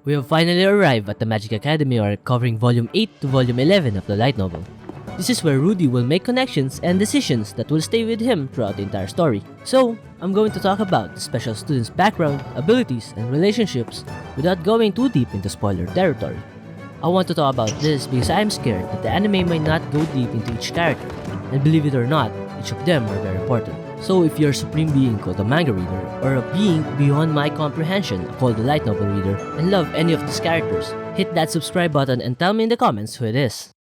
We have finally arrived at the Magic Academy arc covering Volume 8 to Volume 11 of the light novel. This is where Rudy will make connections and decisions that will stay with him throughout the entire story. So, I'm going to talk about the special student's background, abilities, and relationships without going too deep into spoiler territory. I want to talk about this because I am scared that the anime might not go deep into each character, and believe it or not, each of them are very important. So if you're a supreme being called a manga reader, or a being beyond my comprehension called a light novel reader, and love any of these characters, hit that subscribe button and tell me in the comments who it is.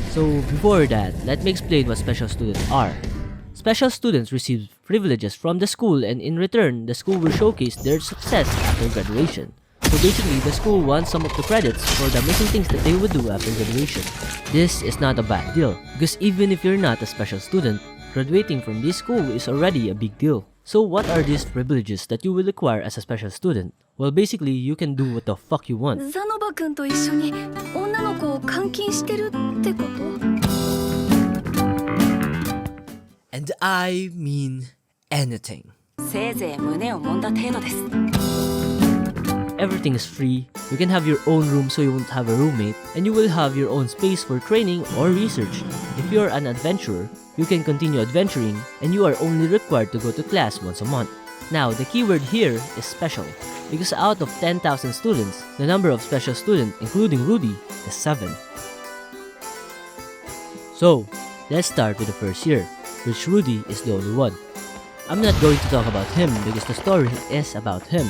So before that, let me explain what special students are. Special students receive privileges from the school, and in return, the school will showcase their success after graduation. So basically, the school wants some of the credits for the amazing things that they would do after graduation. This is not a bad deal, because even if you're not a special student, graduating from this school is already a big deal. So what are these privileges that you will acquire as a special student? Well, basically, you can do what the fuck you want. ザノバ君と一緒に女の子を監禁してるってこと? And I mean anything. せいぜい胸を揉んだ程度です。 Everything is free, you can have your own room so you won't have a roommate, and you will have your own space for training or research. If you're an adventurer, you can continue adventuring, and you are only required to go to class once a month. Now, the keyword here is special, because out of 10,000 students, the number of special students, including Rudy, is 7. So, let's start with the first year, which Rudy is the only one. I'm not going to talk about him because the story is about him.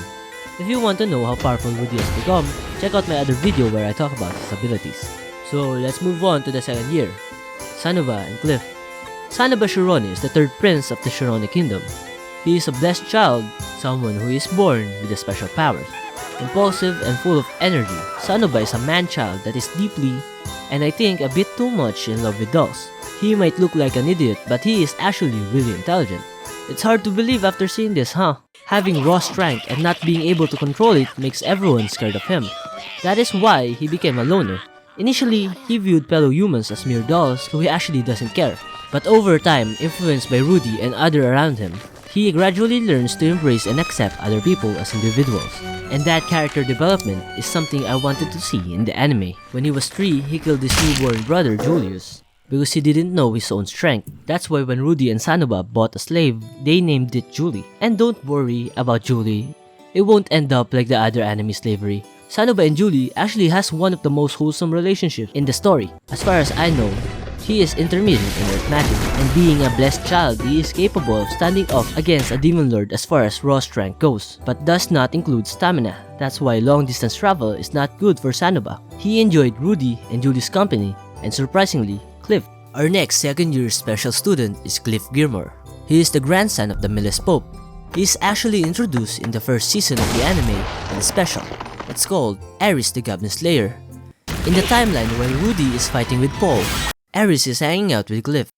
If you want to know how powerful Rudy has become, check out my other video where I talk about his abilities. So let's move on to the second year. Sanoba and Cliff. Sanoba Shirone is the third prince of the Shirone Kingdom. He is a blessed child, someone who is born with the special powers. Impulsive and full of energy, Sanoba is a man-child that is deeply, and I think a bit too much, in love with dolls. He might look like an idiot, but he is actually really intelligent. It's hard to believe after seeing this, huh? Having raw strength and not being able to control it makes everyone scared of him. That is why he became a loner. Initially, he viewed fellow humans as mere dolls, so he actually doesn't care. But over time, influenced by Rudy and others around him, he gradually learns to embrace and accept other people as individuals. And that character development is something I wanted to see in the anime. When he was 3, he killed his newborn brother Julius, because he didn't know his own strength. That's why when Rudy and Sanoba bought a slave, they named it Julie. And don't worry about Julie, it won't end up like the other anime slavery. Sanoba and Julie actually has one of the most wholesome relationships in the story. As far as I know, he is intermediate in earth magic, and being a blessed child, he is capable of standing up against a demon lord as far as raw strength goes, but does not include stamina. That's why long distance travel is not good for Sanoba. He enjoyed Rudy and Julie's company, and surprisingly, Cliff. Our next second-year special student is Cliff Gilmore. He is the grandson of the Miles Pope. He is actually introduced in the first season of the anime and special. It's called Ares the Goblin Slayer. In the timeline while Rudy is fighting with Paul, Ares is hanging out with Cliff.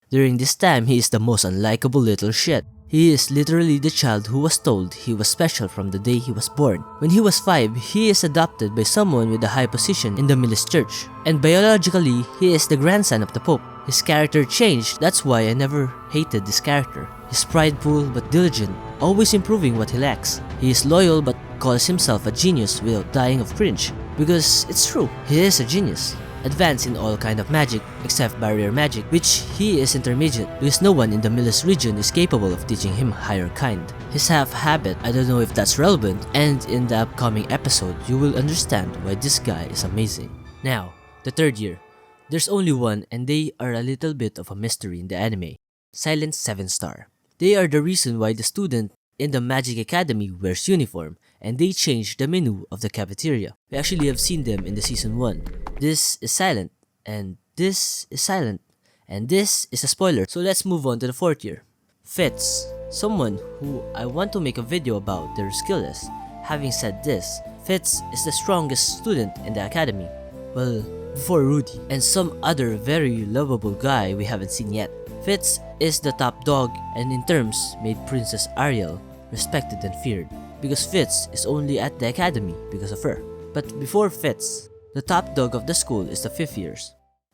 During this time, he is the most unlikable little shit. He is literally the child who was told he was special from the day he was born. When he was 5, he is adopted by someone with a high position in the Miles Church. And biologically, he is the grandson of the Pope. His character changed, that's why I never hated this character. He's prideful but diligent, always improving what he lacks. He is loyal but calls himself a genius without dying of cringe. Because it's true, he is a genius. Advanced in all kind of magic except barrier magic, which he is intermediate because no one in the Miles region is capable of teaching him higher kind. His half habit, I don't know if that's relevant, and in the upcoming episode you will understand why this guy is amazing. Now, the third year. There's only one, and they are a little bit of a mystery in the anime. Silent 7-star. They are the reason why the student in the Magic Academy wears uniform, and they change the menu of the cafeteria. We actually have seen them in the season 1. This is silent, and this is silent, and this is a spoiler. So let's move on to the fourth year. Fitz, someone who I want to make a video about their skill is. Having said this, Fitz is the strongest student in the academy. Well, before Rudy and some other very lovable guy we haven't seen yet. Fitz is the top dog, and in terms made Princess Ariel respected and feared, because Fitz is only at the academy because of her. But before Fitz, the top dog of the school is the 5th years.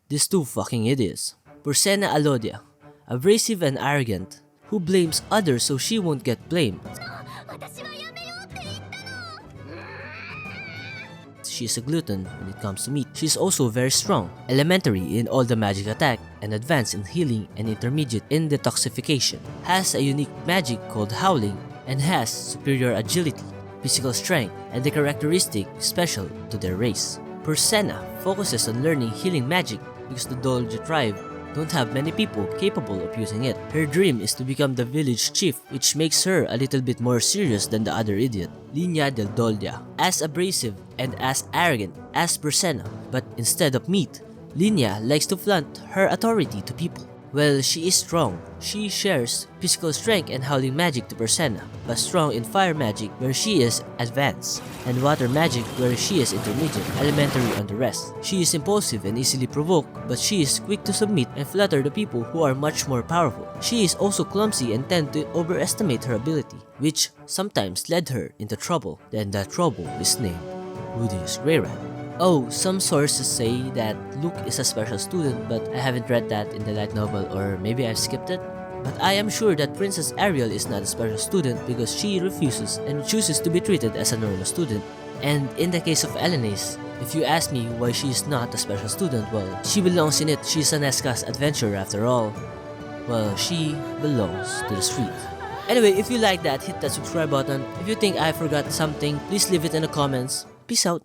These two fucking idiots. Bursena Alodia, abrasive and arrogant, who blames others so she won't get blamed. she is a glutton when it comes to meat. She is also very strong, elementary in all the magic attack, and advanced in healing and intermediate in detoxification. Has a unique magic called howling, and has superior agility, physical strength, and the characteristic special to their race. Persena focuses on learning healing magic because the Dolja tribe don't have many people capable of using it. Her dream is to become the village chief, which makes her a little bit more serious than the other idiot, Linya del Dolja. As abrasive and as arrogant as Persena, but instead of meat, Linya likes to flaunt her authority to people. Well, she is strong. She shares physical strength and howling magic to Persena, but strong in fire magic where she is advanced, and water magic where she is intermediate, elementary on the rest. She is impulsive and easily provoked, but she is quick to submit and flatter the people who are much more powerful. She is also clumsy and tend to overestimate her ability, which sometimes led her into trouble. Then that trouble is named Rudius Greyrat. Oh, some sources say that Luke is a special student, but I haven't read that in the light novel, or maybe I've skipped it. But I am sure that Princess Ariel is not a special student because she refuses and chooses to be treated as a normal student. And in the case of Elenace, if you ask me why she is not a special student, well, she belongs in it. She's an S-class adventurer after all. Well, she belongs to the street. Anyway, if you like that, hit that subscribe button. If you think I forgot something, please leave it in the comments. Peace out.